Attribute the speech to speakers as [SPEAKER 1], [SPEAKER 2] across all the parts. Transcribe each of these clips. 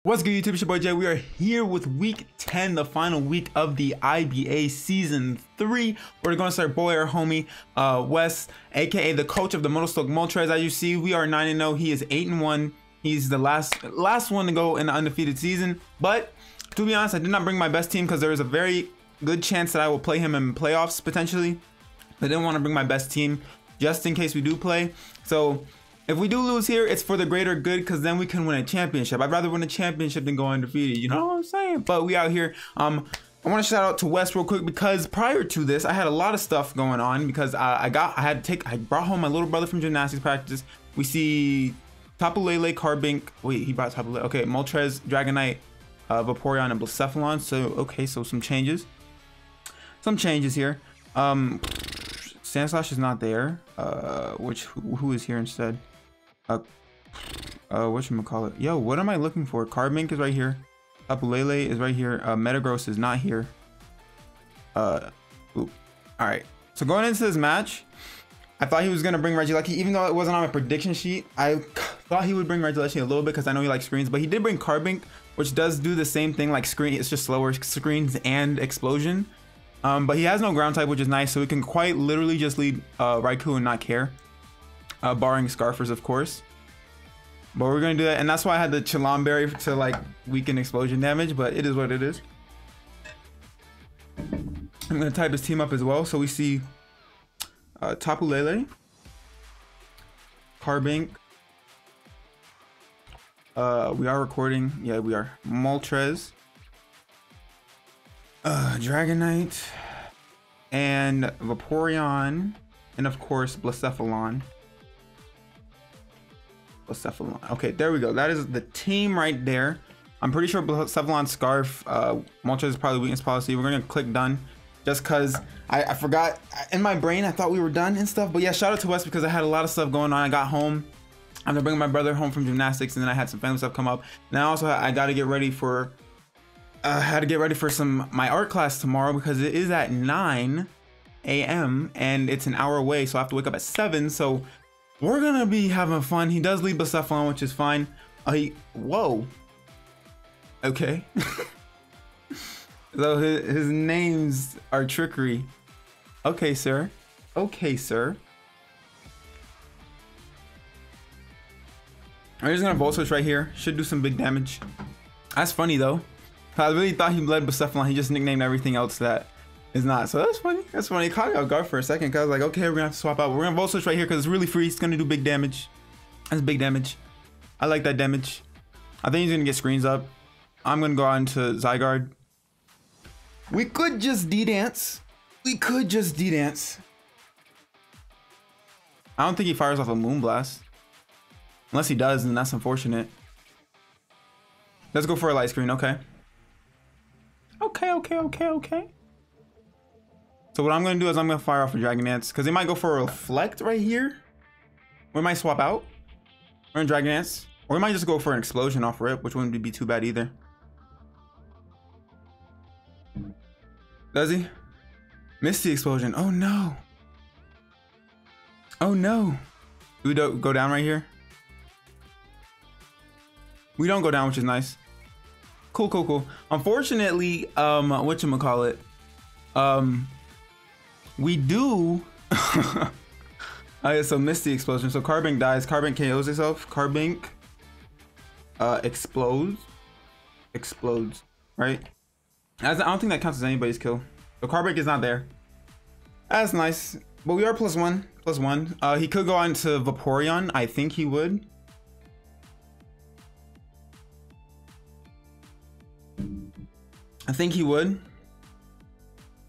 [SPEAKER 1] What's good, YouTube? It's your boy Jay. We are here with week 10, the final week of the IBA season 3. We're going to start boy our homie Wes, aka the coach of the Motostoke Moltres. As you see, we are 9-0. He is 8-1. He's the last one to go in the undefeated season. But to be honest, I did not bring my best team because there is a very good chance that I will play him in playoffs potentially. I didn't want to bring my best team just in case we do play. So if we do lose here, it's for the greater good, because then we can win a championship. I'd rather win a championship than go undefeated, you know what I'm saying? But we out here. I want to shout out to Wes real quick, because prior to this, I had a lot of stuff going on, because I brought home my little brother from gymnastics practice. We see Tapu Lele, Carbink. Wait, he brought Tapu Lele. Okay, Moltres, Dragonite, Vaporeon, and Blacephalon. So, okay, so some changes. Some changes here. Sandslash is not there. Who is here instead? Whatchamacallit? Yo, what am I looking for? Carbink is right here. Tapu Lele is right here. Metagross is not here. Alright. So going into this match, I thought he was going to bring Regieleki, even though it wasn't on my prediction sheet. I thought he would bring Regieleki a little bit because I know he likes screens, but he did bring Carbink, which does do the same thing like screen. It's just slower screens and explosion. But he has no ground type, which is nice, so we can quite literally just lead Raikou and not care. Barring Scarfers, of course. But we're gonna do that, and that's why I had the Chilamberry to like weaken explosion damage, but it is what it is. I'm gonna type his team up as well. So we see Tapu Lele, Carbink. We are recording. Yeah, we are. Moltres, Dragonite, and Vaporeon, and of course Blacephalon. Okay, there we go. That is the team right there. I'm pretty sure Blacephalon, Scarf, Moltres is probably weakness policy. We're gonna click done, just cause I forgot in my brain. I thought we were done and stuff. But yeah, shout out to Wes because I had a lot of stuff going on. I got home. I'm gonna bring my brother home from gymnastics, and then I had some family stuff come up. Now also I got to get ready for. Had to get ready for my art class tomorrow because it is at 9 a.m. and it's an hour away, so I have to wake up at 7. So we're gonna be having fun. He does lead Blacephalon, which is fine. Whoa. Okay. So his names are trickery. Okay, sir. Okay, sir. I'm just gonna Volt Switch right here. Should do some big damage. That's funny though. I really thought he led Blacephalon. He just nicknamed everything else that is not. So that's funny. That's funny. He caught me off guard for a second because I was like, okay, we're gonna have to swap out. We're gonna Volt Switch right here because it's really free. It's gonna do big damage. That's big damage. I like that damage. I think he's gonna get screens up. I'm gonna go on to Zygarde. We could just D-Dance. We could just D-Dance. I don't think he fires off a Moonblast. Unless he does, then that's unfortunate. Let's go for a light screen, okay. Okay. So what I'm gonna do is I'm gonna fire off a Dragon Dance because they might go for a Reflect right here. We might swap out. We're in Dragon Dance, or we might just go for an Explosion off rip, which wouldn't be too bad either. Does he? Misty Explosion. Oh no. Oh no. Do we go down right here? We don't go down, which is nice. Cool. Unfortunately, whatchamacallit, we do. Okay, so Misty Explosion. So Carbink dies. Carbink KOs itself. Carbink explodes, right? I don't think that counts as anybody's kill. So Carbink is not there. That's nice, but we are +1. He could go on to Vaporeon. I think he would.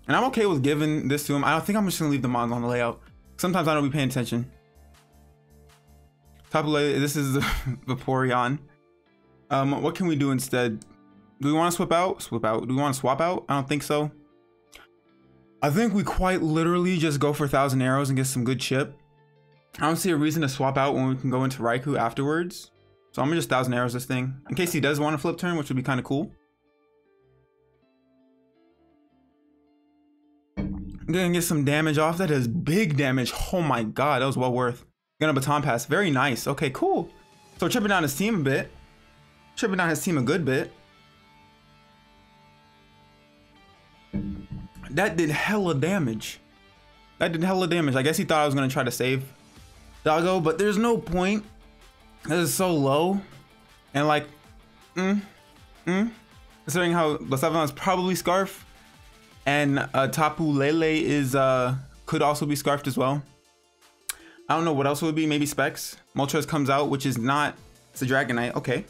[SPEAKER 1] And I'm okay with giving this to him. I think I'm just gonna leave the Mons on the layout. Sometimes I don't be paying attention. Tapu Lele, this is the Vaporeon. What can we do instead? Do we want to swap out? Do we want to swap out? I don't think so. I think we quite literally just go for 1,000 arrows and get some good chip. I don't see a reason to swap out when we can go into Raikou afterwards. So I'm gonna just 1,000 arrows this thing in case he does want to flip turn, which would be kind of cool. Gonna get some damage off. That is big damage. Oh my god, that was well worth. Gonna Baton Pass. Very nice. Okay, cool. So tripping down his team a bit. tripping down his team a good bit. That did hella damage. That did hella damage. I guess he thought I was gonna try to save Doggo, but there's no point. This is so low. And like, considering how Bouffalant is probably Scarf, and Tapu Lele is could also be Scarfed as well. I don't know what else it would be. Maybe Specs. Moltres comes out, which is not. It's a Dragonite. Okay.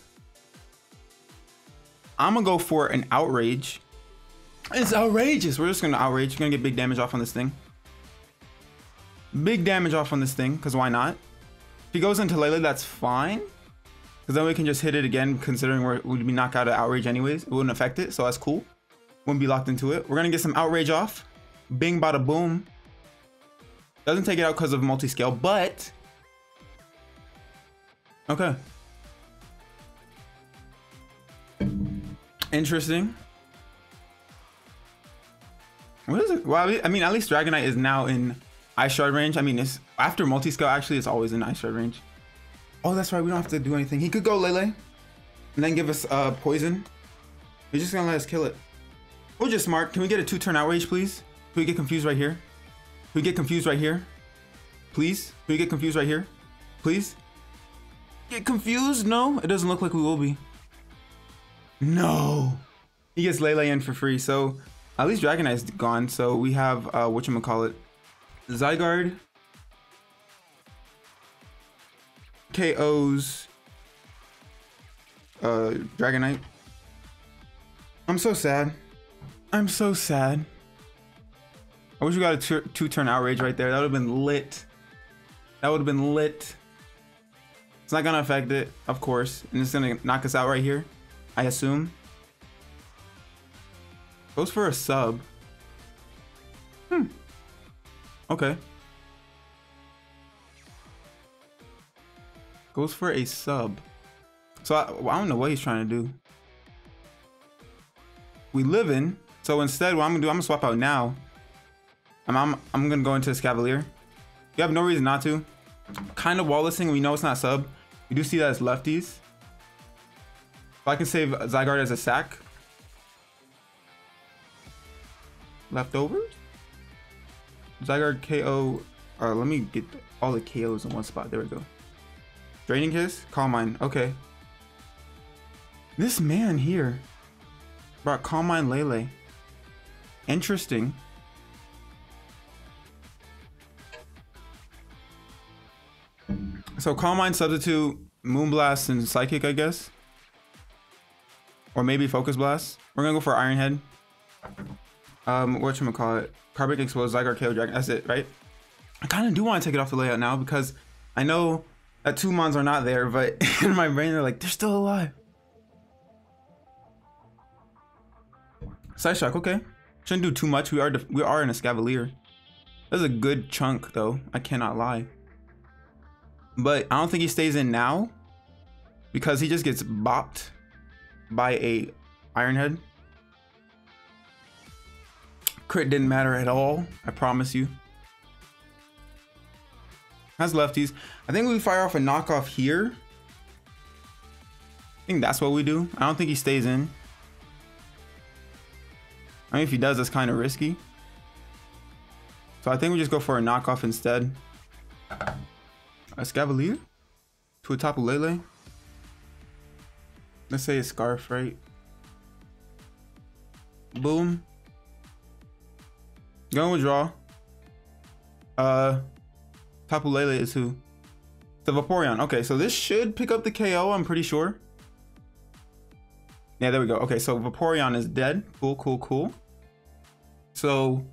[SPEAKER 1] I'm gonna go for an Outrage. It's outrageous. We're just gonna Outrage. We're gonna get big damage off on this thing. Big damage off on this thing, because why not? If he goes into Lele, that's fine. Because then we can just hit it again, considering we'd be knocked out of Outrage anyways. It wouldn't affect it, so that's cool. Wouldn't be locked into it. We're gonna get some Outrage off. Bing, bada, boom. Doesn't take it out because of multi-scale, but... Okay. Interesting. What is it? Well, I mean, at least Dragonite is now in Ice Shard range. I mean, it's after multi-scale, actually, it's always in Ice Shard range. Oh, that's right. We don't have to do anything. He could go Lele and then give us poison. He's just gonna let us kill it. We're just smart. Can we get a 2-turn Outrage, please? Can we get confused right here? Can we get confused right here? Please? Can we get confused right here? Please? Get confused? No, it doesn't look like we will be. No. He gets Lele in for free, so at least Dragonite's gone. So we have whatchamacallit, Zygarde KO's Dragonite. I'm so sad. I'm so sad. I wish we got a 2-turn Outrage right there. That would have been lit. That would have been lit. It's not gonna affect it, of course, and it's gonna knock us out right here, I assume. Goes for a sub. Okay. Goes for a sub. So I don't know what he's trying to do. We live in. So instead, what I'm gonna do, I'm gonna swap out now. I'm gonna go into Escavalier. You have no reason not to. Kind of wall-lissing. We know it's not sub. We do see that as lefties. So I can save Zygarde as a sack. Leftovers. Zygarde KO. Let me get all the KOs in one spot. There we go. Draining Kiss. Calm Mind. Okay. This man here brought Calm Mind Lele. Interesting. So Calm Mind substitute Moonblast and Psychic, I guess. Or maybe Focus Blast. We're gonna go for Iron Head. Whatchamacallit, Carbonic Expose, Zygarde, KO, Dragon. That's it, right? I kind of do want to take it off the layout now because I know that 2 mons are not there, but in my brain they're like, they're still alive. Side Shock, okay. Shouldn't do too much. We are in a Escavalier. That's a good chunk though. I cannot lie. But I don't think he stays in now because he just gets bopped by a Iron Head. Crit didn't matter at all, I promise you. Has lefties. I think we fire off a knockoff here. I think that's what we do. I don't think he stays in. I mean, if he does, that's kind of risky. So I think we just go for a knockoff instead. A Escavalier to a Tapu Lele. Let's say a Scarf, right? Boom. Going withdraw. Tapu Lele is who? The Vaporeon. Okay, so this should pick up the KO, I'm pretty sure. Yeah, there we go. Okay, so Vaporeon is dead. Cool, cool, cool. So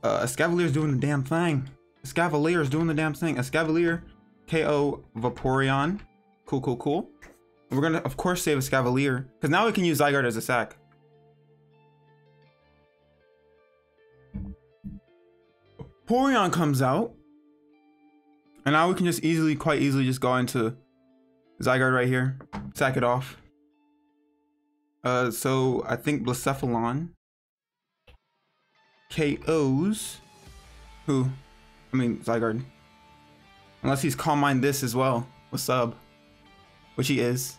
[SPEAKER 1] Escavalier is doing the damn thing. Escavalier is doing the damn thing. Escavalier, KO, Vaporeon. Cool, cool, cool. We're gonna, of course, save Escavalier because now we can use Zygarde as a sack. Vaporeon comes out, and now we can just quite easily, just go into Zygarde right here, sack it off. So I think Blacephalon KOs who? I mean Zygarde. Unless he's Calm Mind this as well with sub, which he is.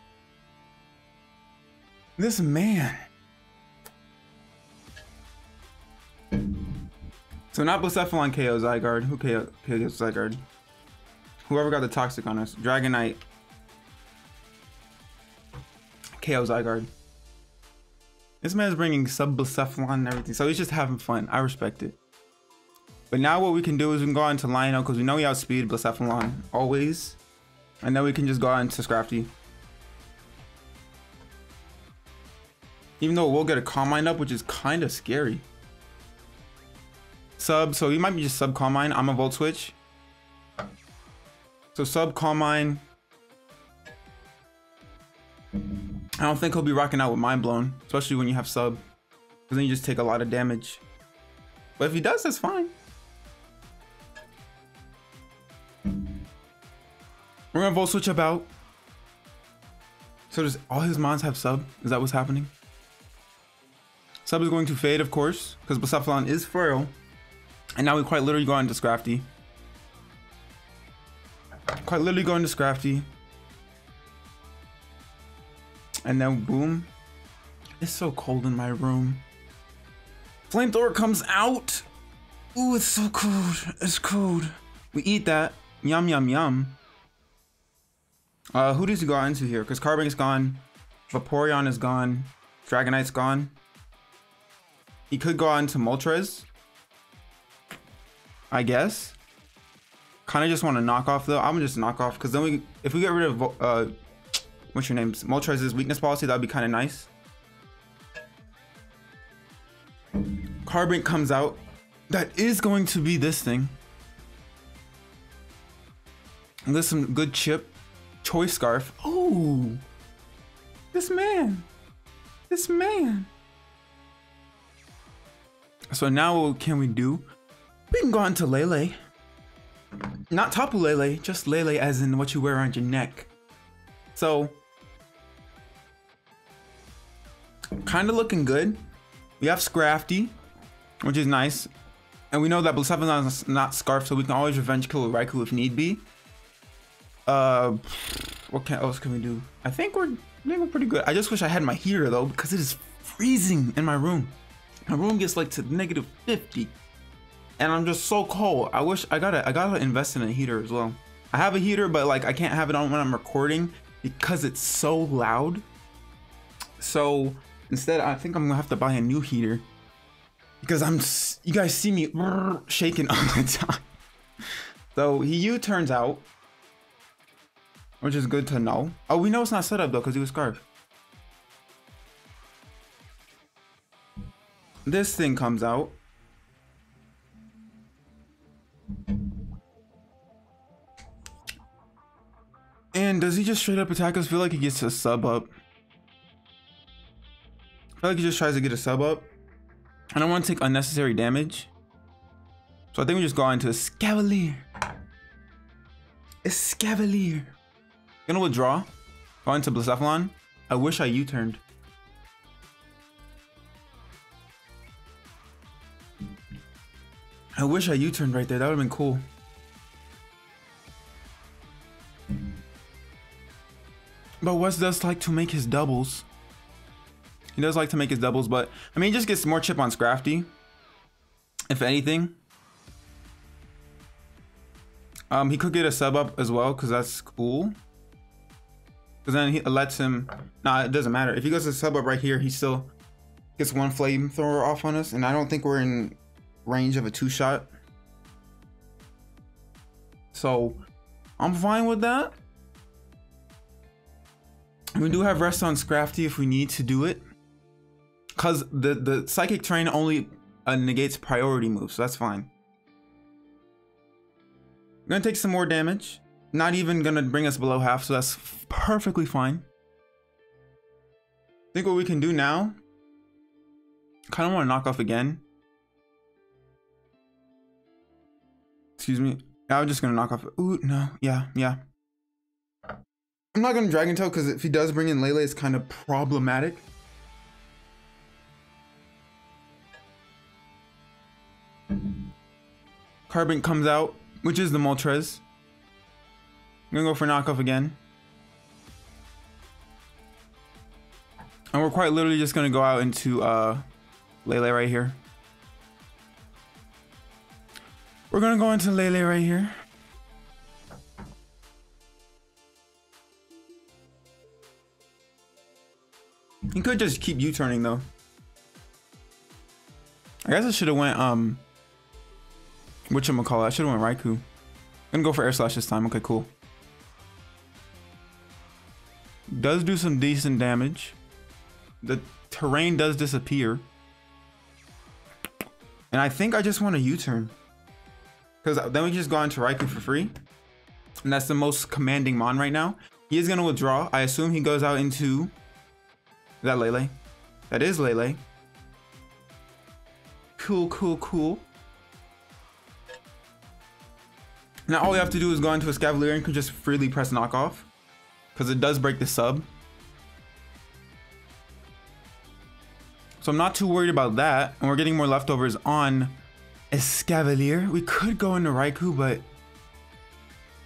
[SPEAKER 1] This man. So not Bouffalant KO Zygarde. Who KO Zygarde? Whoever got the toxic on us. Dragonite. KO Zygarde. This man is bringing sub Bouffalant and everything. So he's just having fun. I respect it. But now what we can do is we can go into Lionel because we know we outspeed Bouffalant always. And then we can just go on to Scrafty. Even though we'll get a Calm Mind up, which is kind of scary. Sub, so he might be just sub Calm Mind. I'm a Volt Switch. So sub Calm Mind. I don't think he'll be rocking out with Mind Blown, especially when you have sub. Because then you just take a lot of damage. But if he does, that's fine. We're gonna Volt Switch about. So does all his mons have sub? Is that what's happening? Sub is going to fade, of course, because Bouffalant is frail. And now we quite literally go into Scrafty. Quite literally go into Scrafty. And then boom. It's so cold in my room. Flamethrower comes out. Ooh, it's so cold. It's cold. We eat that. Yum, yum, yum. Who does he go into here? Because Carbink's gone. Vaporeon is gone. Dragonite's gone. He could go on to Moltres, I guess. Kind of just want to knock off though. I'm gonna just knock off because then if we get rid of what's your name? Moltres' weakness policy, that'd be kind of nice. Carbink comes out. That is going to be this thing. And there's some good chip. Choice Scarf. Oh, this man. This man. So now what can we do? We can go on to Lele. Not Tapu Lele, just Lele as in what you wear around your neck. So, kind of looking good. We have Scrafty, which is nice. And we know that Bouffalant is not Scarf, so we can always Revenge Kill with Raikou if need be. What else can we do? I think we're pretty good. I just wish I had my heater though, because it is freezing in my room. My room gets like to negative 50 and I'm just so cold. I wish I gotta invest in a heater as well. I have a heater, but like I can't have it on when I'm recording because it's so loud. So instead, I think I'm gonna have to buy a new heater because you guys see me shaking all the time. So he U-turns out, which is good to know. Oh, we know it's not set up though because he was Scarf. This thing comes out. And does he just straight up attack us? I feel like he gets a sub up. I feel like he just tries to get a sub up. I don't want to take unnecessary damage. So I think we just go into a Escavalier. Escavalier. Gonna withdraw. Go into Bouffalant. I wish I U-turned. I wish I U-turned right there. That would have been cool. But Wes does like to make his doubles. He does like to make his doubles, but I mean, he just gets more chip on Scrafty, if anything. He could get a sub up as well, because that's cool. Because then he lets him. Nah, it doesn't matter. If he goes to sub up right here, he still gets one flamethrower off on us, and I don't think we're in range of a 2-shot. So I'm fine with that. We do have rest on Scrafty if we need to do it, because the psychic terrain only negates priority moves, so that's fine. I'm gonna take some more damage. Not even gonna bring us below half, so that's perfectly fine. I think what we can do now, kind of want to knock off again. Excuse me. I'm just gonna knock off. Ooh, no. Yeah. I'm not gonna Dragon Tail because if he does bring in Lele, it's kind of problematic. Carbink comes out, which is the Moltres. I'm gonna go for knockoff again. And we're quite literally just gonna go out into Lele right here. We're gonna go into Lele right here. He could just keep U-turning though. I guess I should have went whatchamacallit, I should have went Raikou. I'm gonna go for Air Slash this time. Okay, cool. Does do some decent damage. The terrain does disappear. And I think I just want a U-turn. Because then we can just go into Raikou for free. And that's the most commanding Mon right now. He is gonna withdraw. I assume he goes out into... Is that Lele? That is Lele. Cool, cool, cool. Now all we have to do is go into a Escavalier and can just freely press knockoff. Because it does break the sub. So I'm not too worried about that. And we're getting more leftovers on Escavalier. We could go into Raikou, but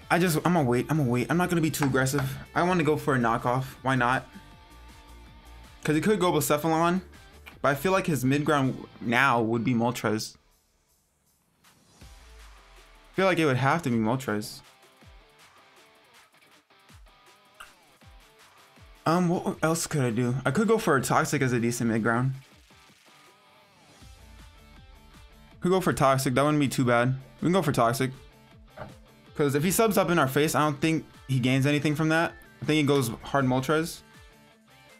[SPEAKER 1] I'm gonna wait. I'm not gonna be too aggressive. I want to go for a knockoff. Why not? Because he could go Bouffalant, but I feel like his mid ground now would be Moltres. I feel like it would have to be Moltres. What else could I do? I could go for a Toxic as a decent mid ground. Could go for Toxic. That wouldn't be too bad. We can go for Toxic. Because if he subs up in our face, I don't think he gains anything from that. I think he goes hard Moltres.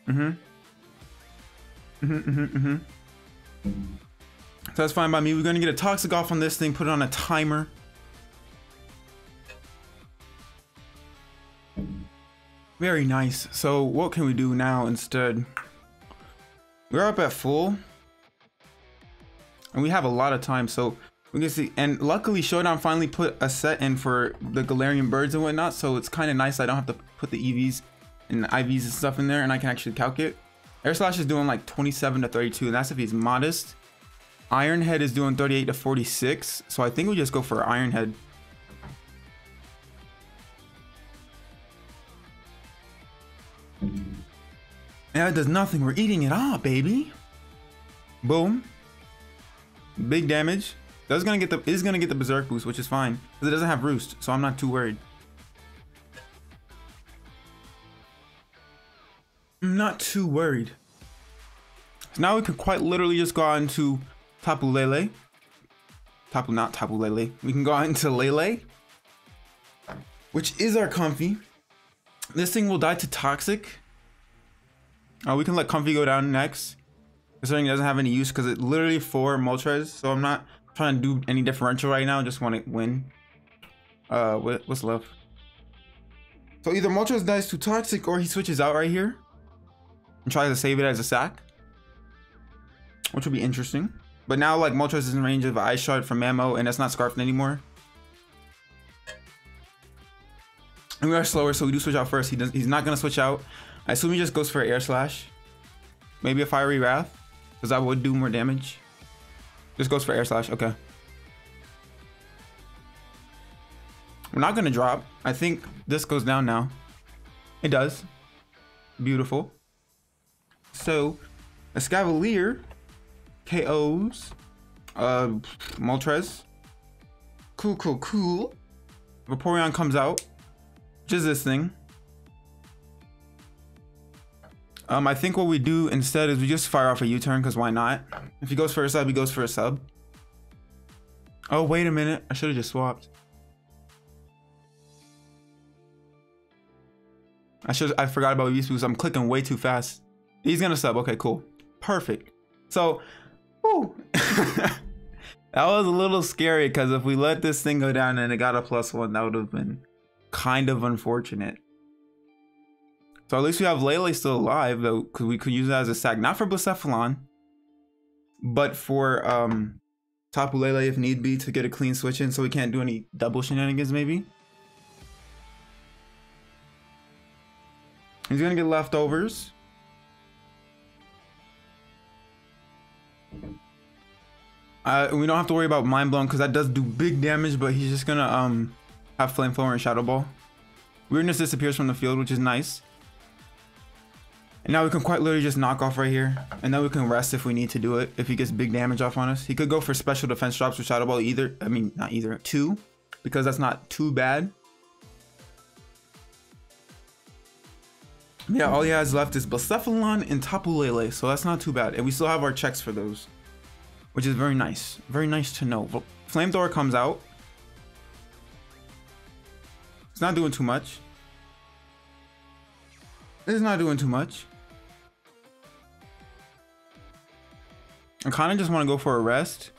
[SPEAKER 1] So that's fine by me. We're gonna get a Toxic off on this thing, put it on a timer. Very nice. So what can we do now instead? We're up at full. And we have a lot of time, so we can see. And luckily Showdown finally put a set in for the Galarian birds and whatnot, so it's kind of nice. I don't have to put the EVs and the IVs and stuff in there, and I can actually calc it. Air Slash is doing like 27 to 32, and that's if he's modest. Iron Head is doing 38 to 46, so I think we just go for Iron Head. Yeah, it does nothing. We're eating it all, baby. Boom. Big damage. Is gonna get the Berserk boost, which is fine because it doesn't have Roost, so I'm not too worried. I'm not too worried. So now we can quite literally just go on into Tapu Lele. Not Tapu Lele. We can go on into Lele, which is our Comfy. This thing will die to Toxic. We can let Comfy go down next, considering it doesn't have any use because it literally 4 Moltres. So I'm not trying to do any differential right now. I just want to win. What's left? So either Moltres dies to Toxic or he switches out right here and tries to save it as a sack, which would be interesting. But now like Moltres is in range of Ice Shard from Mammo, and it's not Scarfed anymore. And we are slower, so we do switch out first. He's not gonna switch out. I assume he just goes for Air Slash, maybe a Fiery Wrath, because that would do more damage. Just goes for Air Slash. Okay. We're not gonna drop. I think this goes down now. It does. Beautiful. So, Escavalier KOs Moltres. Cool, cool, cool. Vaporeon comes out, which is this thing. I think what we do instead is we just fire off a U-turn, because why not? If he goes for a sub, he goes for a sub. Oh, wait a minute. I should have just swapped. I forgot about Beast Boost. I'm clicking way too fast. He's gonna sub. Okay, cool. Perfect. So, whew. That was a little scary, because if we let this thing go down and it got a +1, that would have been kind of unfortunate. So at least we have Lele still alive, though, because we could use that as a sack. Not for Bouffalant, but for Tapu Lele if need be, to get a clean switch in so we can't do any double shenanigans maybe. He's gonna get leftovers. We don't have to worry about Mind Blown because that does do big damage, but he's just gonna have Flamethrower and Shadow Ball. Weirdness disappears from the field, which is nice. And now we can quite literally just knock off right here. And then we can rest if we need to do it. If he gets big damage off on us. He could go for special defense drops with Shadow Ball either. I mean, not either. 2. Because that's not too bad. Yeah, all he has left is Bouffalant and Tapu Lele. So that's not too bad. And we still have our checks for those. Which is very nice. Very nice to know. Flamethrower comes out. It's not doing too much. It's not doing too much. I kind of just want to go for a rest.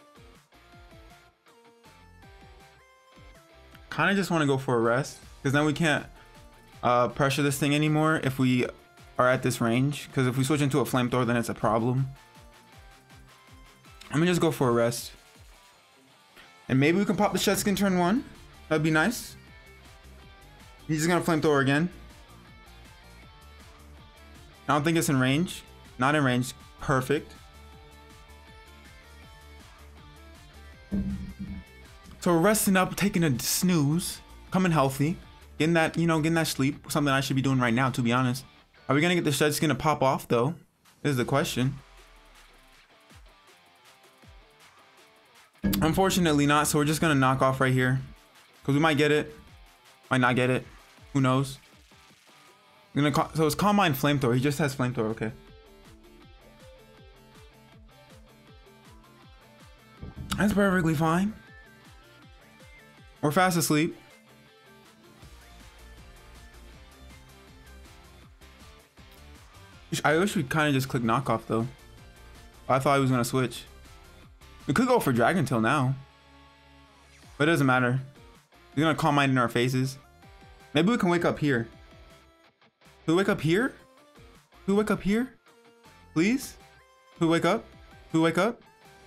[SPEAKER 1] Kind of just want to go for a rest. Because then we can't pressure this thing anymore if we are at this range. Because if we switch into a flamethrower, then it's a problem. I'm going to just go for a rest. And maybe we can pop the Shed Skin turn 1. That'd be nice. He's just going to flamethrower again. I don't think it's in range. Not in range. Perfect. So we're resting up, taking a snooze, coming healthy, getting that, you know, getting that sleep. Something I should be doing right now, to be honest. Are we gonna get the Shed Skin to pop off though? This is the question. Unfortunately not, so we're just gonna knock off right here. Because we might get it. Might not get it. Who knows? So it's Calm Mind Flamethrower. He just has Flamethrower, okay. That's perfectly fine. We're fast asleep. I wish we kind of just click knockoff though. I thought he was gonna switch. We could go for Dragon Tail now. But it doesn't matter. He's gonna Calm Mind in our faces. Maybe we can wake up here. Can we wake up here? Can we wake up here? Please? Can we wake up? Can we wake up?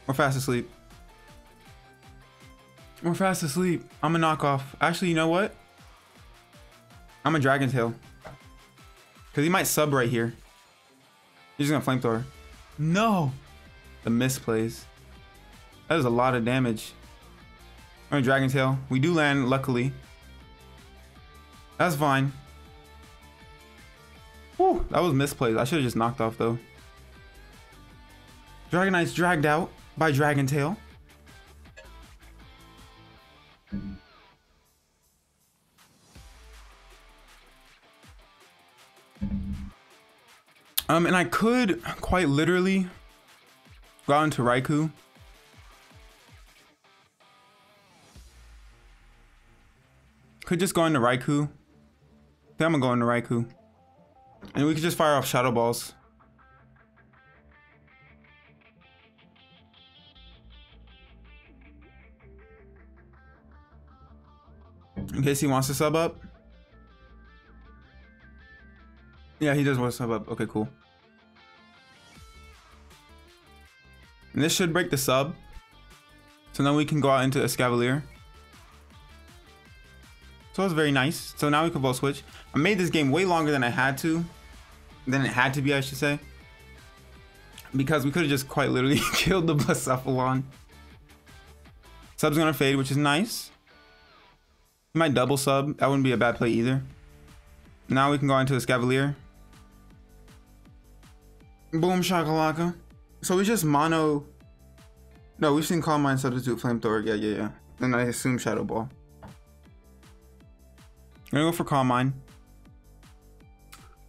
[SPEAKER 1] We're fast asleep. We're fast asleep. I'm a knockoff. Actually, you know what? I'm a Dragon Tail. Because he might sub right here. He's just gonna Flamethrower. No! The misplays. That is a lot of damage. I'm a Dragon Tail. We do land, luckily. That's fine. Whew, that was misplays. I should have just knocked off though. Dragonite's dragged out by Dragon Tail. And I could quite literally go out into Raikou. Could just go into Raikou. I think I'm gonna go into Raikou. And we could just fire off Shadow Balls. In case he wants to sub up. Yeah, he does want to sub up. Okay, cool. And this should break the sub. So now we can go out into Escavalier. So it's very nice. So now we can both switch. I made this game way longer than I had to. Than it had to be, I should say. Because we could have just quite literally killed the Bouffalant. Sub's gonna fade, which is nice. He might double sub. That wouldn't be a bad play either. Now we can go into Escavalier. Boom shakalaka. So we just mono. No, we've seen Calm Mind substitute Flamethrower. Yeah. Then I assume Shadow Ball. I'm gonna go for Calm Mind.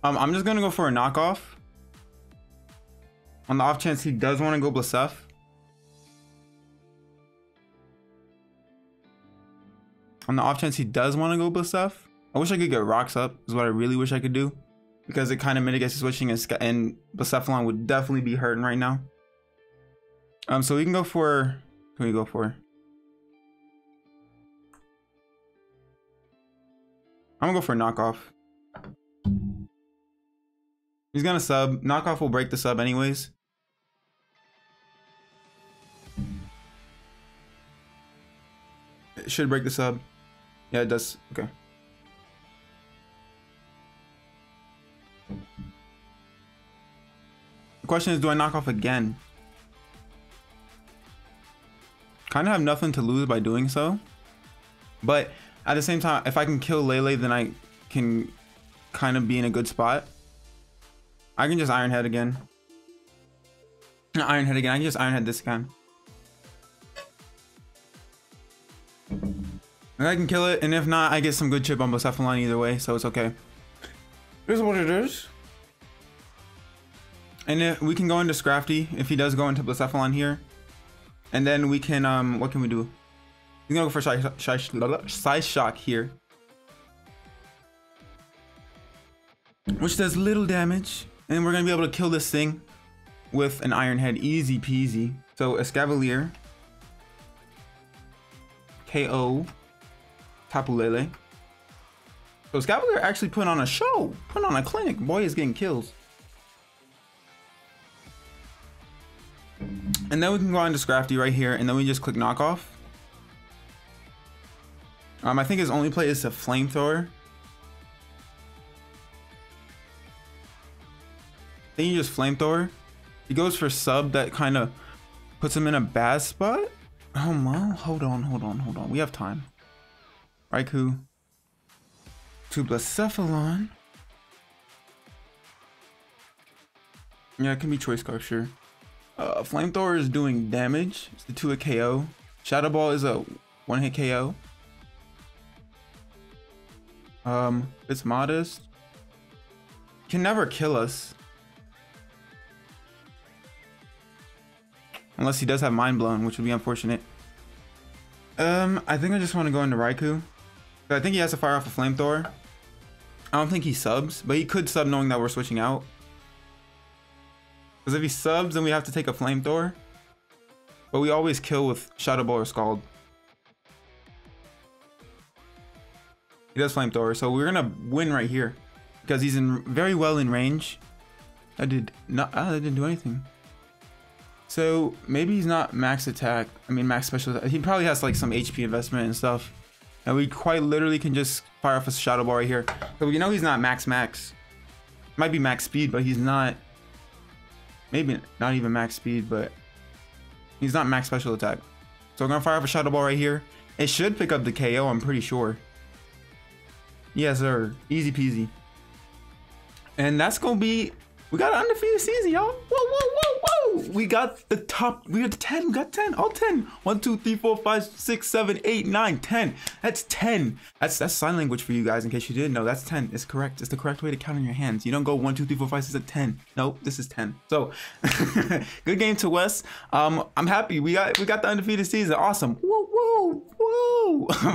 [SPEAKER 1] I'm just gonna go for a knockoff. On the off chance he does want to go Blasef. On the off chance he does want to go Blasef. I wish I could get rocks up, is what I really wish I could do. Because it kind of mitigates the switching and Bouffalant would definitely be hurting right now. So we can go for, who can we go for? I'm gonna go for a knockoff. He's gonna sub. Knockoff will break the sub anyways. It should break the sub. Yeah, it does. Okay. The question is, do I knock off again? Kind of have nothing to lose by doing so. But at the same time, if I can kill Lele, then I can kind of be in a good spot. I can just Iron Head again. Iron Head again. I can just Iron Head this again. And I can kill it, and if not, I get some good chip on Bouffalant either way, so it's okay. Here's what it is. And if we can go into Scrafty if he does go into Bouffalant here. And then we can, what can we do? We can go for Size Shock here. Which does little damage. And we're going to be able to kill this thing with an Iron Head. Easy peasy. So, Escavalier. KO. Tapu Lele. So, Escavalier actually put on a show. Put on a clinic. Boy is getting kills. And then we can go into Scrafty right here. And then we just click Knockoff. I think his only play is a Flamethrower. Then you just Flamethrower. He goes for sub that kind of puts him in a bad spot. Oh no, hold on. We have time. Raikou to Bouffalant. Yeah, it can be Choice Scarf, sure. Flamethrower is doing damage. It's the 2-hit KO. Shadow Ball is a 1-hit KO. It's modest. Can never kill us. Unless he does have Mind Blown, which would be unfortunate. I think I just want to go into Raikou. I think he has to fire off a Flamethrower. I don't think he subs, but he could sub knowing that we're switching out. Because if he subs, then we have to take a Flamethrower. But we always kill with Shadow Ball or Scald. He does Flamethrower, so we're gonna win right here. Because he's in very well in range. I didn't do anything. So maybe he's not max attack. I mean max special attack. He probably has like some HP investment and stuff. And we quite literally can just fire off a Shadow Ball right here. So we know he's not max. Might be max speed, but he's not. Maybe not even max speed, but he's not max special attack. So we're gonna fire off a Shadow Ball right here. It should pick up the KO, I'm pretty sure. Yes, sir. Easy peasy. And that's gonna be. We got an undefeated season, y'all. Whoa. We got the top. We got 10. We got 10. All 10. 1, 2, 3, 4, 5, 6, 7, 8, 9, 10. That's 10. That's sign language for you guys in case you didn't know. That's 10. It's correct. It's the correct way to count in your hands. You don't go 1, 2, 3, 4, 5, 6, 7, 10. Nope, this is 10. So good game to Wes. I'm happy. We got the undefeated season. Awesome. Woo.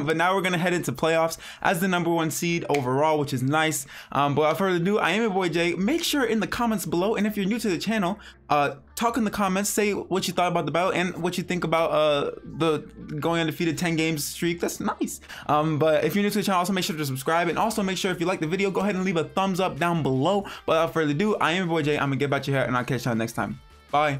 [SPEAKER 1] But now we're gonna head into playoffs as the #1 seed overall, which is nice. But without further ado, I am your boy Jay. Make sure in the comments below, and if you're new to the channel, talk in the comments, say what you thought about the battle and what you think about the going undefeated 10 games streak. That's nice. But if you're new to the channel, also make sure to subscribe, and also make sure if you like the video, go ahead and leave a thumbs up down below. But without further ado, I am your boy Jay. I'm gonna get back to your hair, and I'll catch y'all next time. Bye.